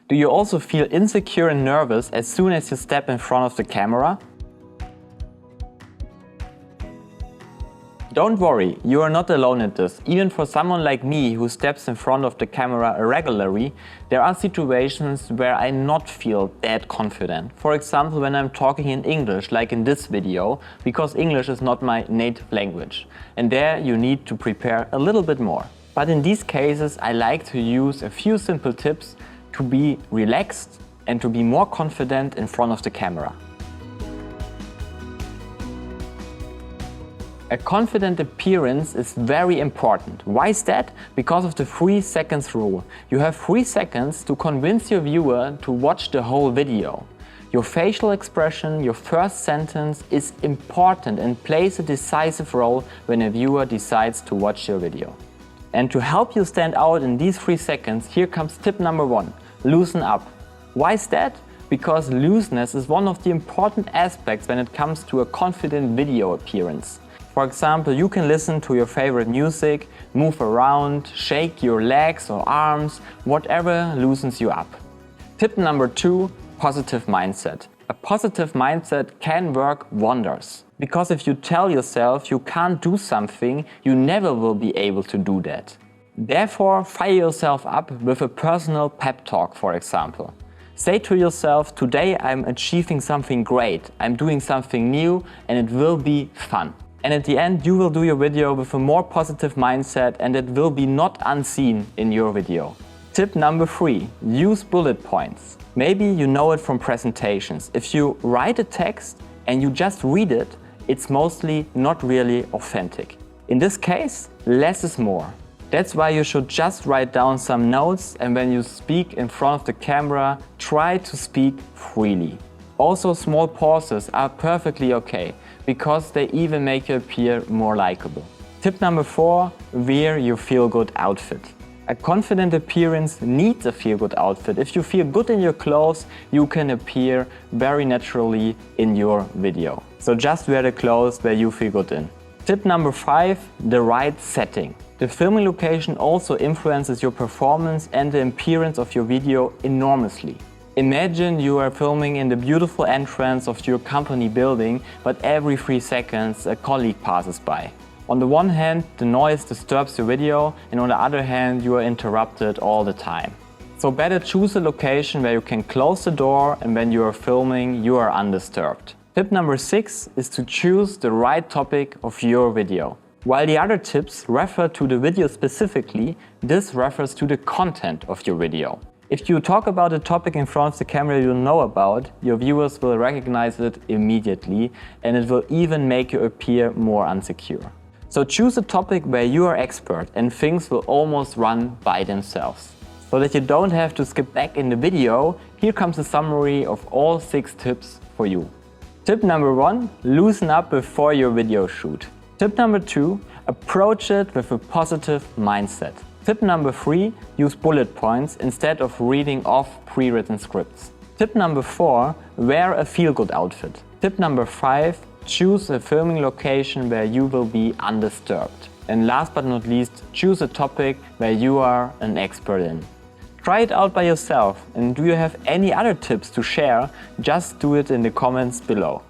Do you also feel insecure and nervous as soon as you step in front of the camera? Don't worry, you are not alone in this. Even for someone like me who steps in front of the camera regularly, there are situations where I not feel that confident. For example, when I'm talking in English, like in this video, because English is not my native language. And there you need to prepare a little bit more. But in these cases, I like to use a few simple tips to be relaxed and to be more confident in front of the camera. A confident appearance is very important. Why is that? Because of the 3 seconds rule. You have 3 seconds to convince your viewer to watch the whole video. Your facial expression, your first sentence is important and plays a decisive role when a viewer decides to watch your video. And to help you stand out in these 3 seconds, here comes tip number 1. Loosen up. Why is that? Because looseness is one of the important aspects when it comes to a confident video appearance. For example, you can listen to your favorite music, move around, shake your legs or arms, whatever loosens you up. Tip number 2, positive mindset. A positive mindset can work wonders. Because if you tell yourself you can't do something, you never will be able to do that. Therefore, fire yourself up with a personal pep talk, for example. Say to yourself, today I'm achieving something great, I'm doing something new, and it will be fun. And at the end, you will do your video with a more positive mindset and it will be not unseen in your video. Tip number 3, use bullet points. Maybe you know it from presentations. If you write a text and you just read it, it's mostly not really authentic. In this case, less is more. That's why you should just write down some notes, and when you speak in front of the camera, try to speak freely. Also, small pauses are perfectly okay, because they even make you appear more likable. Tip number 4, wear your feel-good outfit. A confident appearance needs a feel-good outfit. If you feel good in your clothes, you can appear very naturally in your video. So just wear the clothes where you feel good in. Tip number 5, the right setting. The filming location also influences your performance and the appearance of your video enormously. Imagine you are filming in the beautiful entrance of your company building, but every 3 seconds a colleague passes by. On the one hand, the noise disturbs your video, and on the other hand, you are interrupted all the time. So better choose a location where you can close the door, and when you are filming, you are undisturbed. Tip number 6 is to choose the right topic of your video. While the other tips refer to the video specifically, this refers to the content of your video. If you talk about a topic in front of the camera you know about, your viewers will recognize it immediately, and it will even make you appear more insecure. So choose a topic where you are expert and things will almost run by themselves. So that you don't have to skip back in the video, here comes a summary of all 6 tips for you. Tip number 1, loosen up before your video shoot. Tip number 2, approach it with a positive mindset. Tip number 3, use bullet points instead of reading off pre-written scripts. Tip number 4, wear a feel-good outfit. Tip number 5, choose a filming location where you will be undisturbed. And last but not least, choose a topic where you are an expert in. Try it out by yourself, and do you have any other tips to share? Just do it in the comments below.